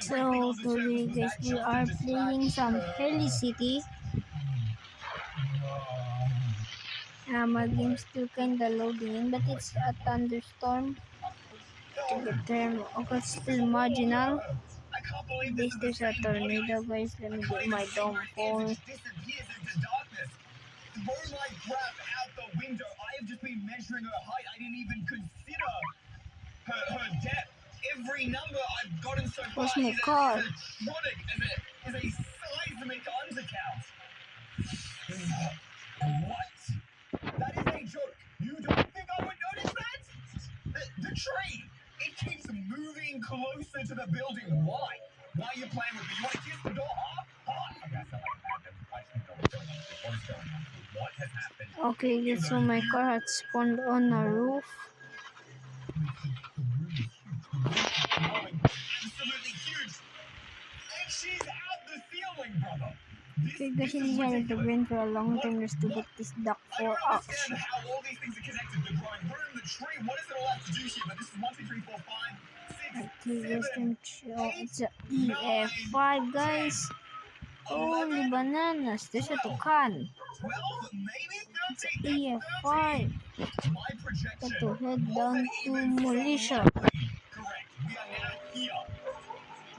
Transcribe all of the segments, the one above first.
So today guys we are playing some Heli City. My game still kinda loading in, but it's a thunderstorm to the term. Okay, it's still marginal. This there's a tornado guys. Let me get my dome for. Throw my crap out the window. I have just been measuring her height. I didn't even consider her depth. Every number I've gotten so far Where's my is car? a tronic, is a seismic undercount. What? That is a joke. You don't think I would notice that? The tree, it keeps moving closer to the building. Why? Why are you playing with me? You want to kiss the door? Okay, I sound like a madman. I just need to know what's going on. What is going on? What has happened? Okay, guys, so my car had spawned on a roof. Absolutely huge. And she's out the ceiling, brother. Okay, guys, I decided to win for a long time just to get this duck for I auction. understand how all these things are connected. The growing room, the tree. What does it all have to do here? But this is 1, 2, 3, 4, 5, 6, Okay, guys, 7, it's a EF5, guys. Holy bananas, there's a Tucan. 12, maybe It's 13. EF5. My projection Got to head down wasn't to even Malaysia. slightly correct. We are now here.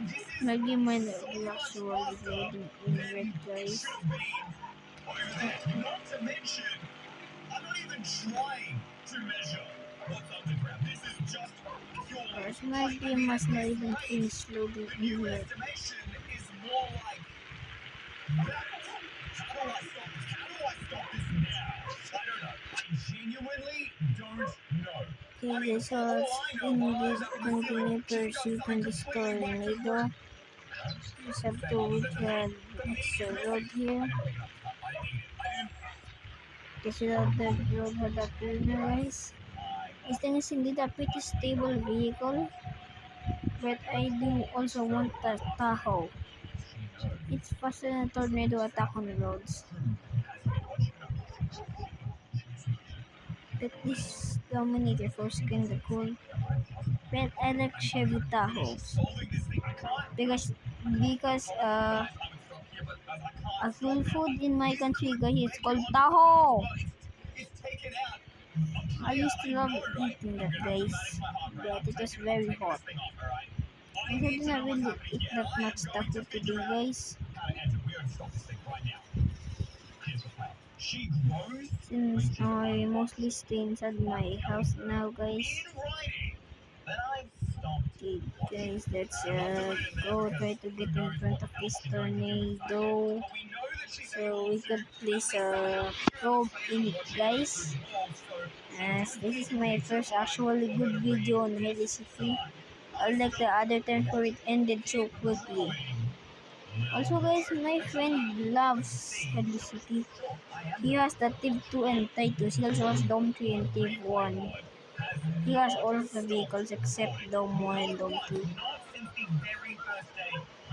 This is My game might so be much actually faster loading in than red, it guys. should have been over there. Not to mention, I'm not even trying to measure what's underground. This is just purely Whereas my game must not even finish loading the in new red. estimation is more like that. How do I stop this? How do I stop this now? I don't know. I genuinely don't know. Okay, guys, so let's in this continue pursuing this tornado. Just have to wait for an extra road here. Kasi the road had a corner, guys. This thing is indeed a pretty stable vehicle, but I do also want the Tahoe. It's faster than a tornado attack on the roads. But this Dominator Force kinda cool. But I like Chevy Tahoes. Because a full food in my country guys it's called Tahoe. I used to love eating that guys, but it was very hot. I did not really eat that much taco today guys. Since I mostly stay inside my house now guys. Okay guys, let's go try to get in front of this tornado so we could place a probe in it guys. As this is my first actually good video on Heli City. Unlike the other time where it ended so quickly. Also guys, my friend loves Heli City. He has the Tiv 2 and Titus. He also has Dome 3 and Tiv 1. He has all of the vehicles except Dome 1 and Dome 2.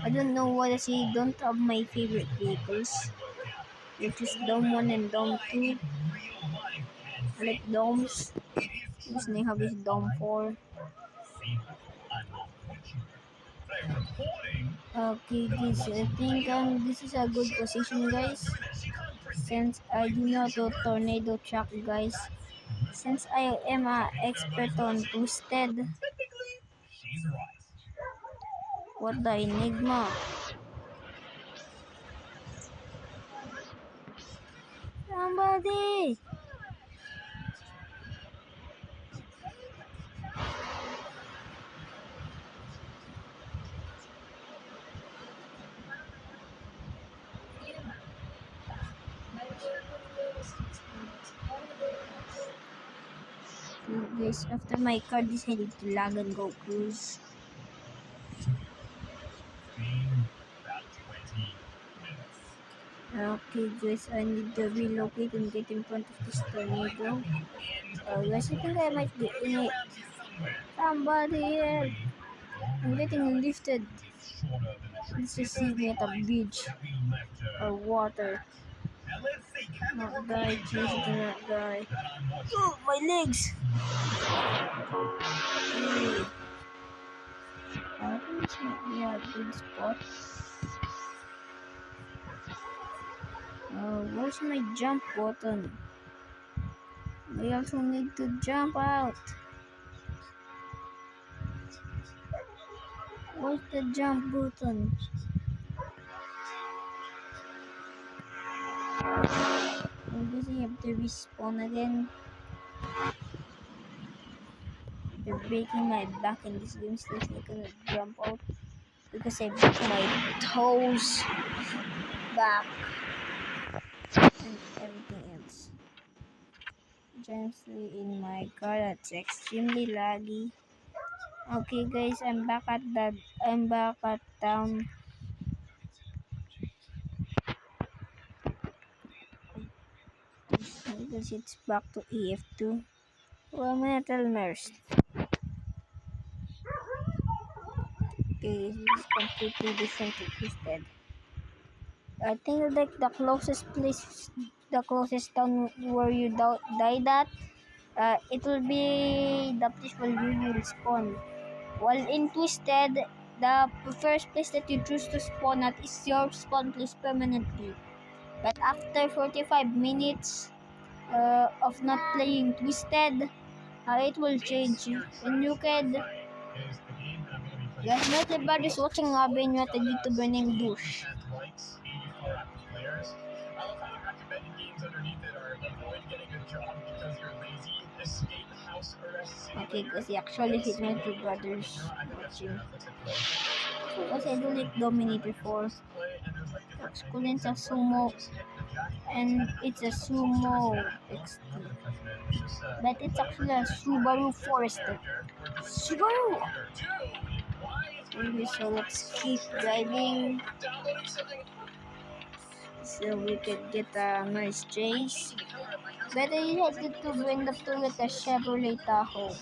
I don't know why he don't have my favorite vehicles, which is Dome 1 and Dome 2. I like Domes. His name have is Dome 4. Okay guys, I think this is a good position guys. Since I do not do tornado track guys. Since I am an expert on Twisted. What the Enigma? Somebody! Guys, after my car decided to lag and go cruise. Okay guys, I need to relocate and get in front of this tornado. Guys, I think I might get in it. Somebody help! I'm getting lifted. This is me at a beach or water. Not die, please do not die. Oh, my legs! This might be a good spot. Where's my jump button? I also need to jump out. Where's the jump button? I guess I have to respawn again. They're breaking my back in this game still, so I cannot jump out because I broke my toes, back, and everything else. Gently in my car, that's extremely laggy. Okay guys, I'm back at because it's back to EF2. Well, metal immersed. Okay, this is completely different to Twisted. I think like the closest place, the closest town where you died at, it will be the place where you will spawn. While in Twisted, the first place that you choose to spawn at is your spawn place permanently. But after 45 minutes of not playing Twisted, it will change. And you can... Guys, my everybody is watching Robin at a YouTuber named Douche. Okay, because he actually hit my two brothers watching. Because I do like Dominator Force. It's a sumo, and it's a sumo XT. But it's actually a Subaru Forester. Subaru! Okay, so let's keep driving so we can get a nice chase. But I had to end up to get a Chevrolet Tahoe.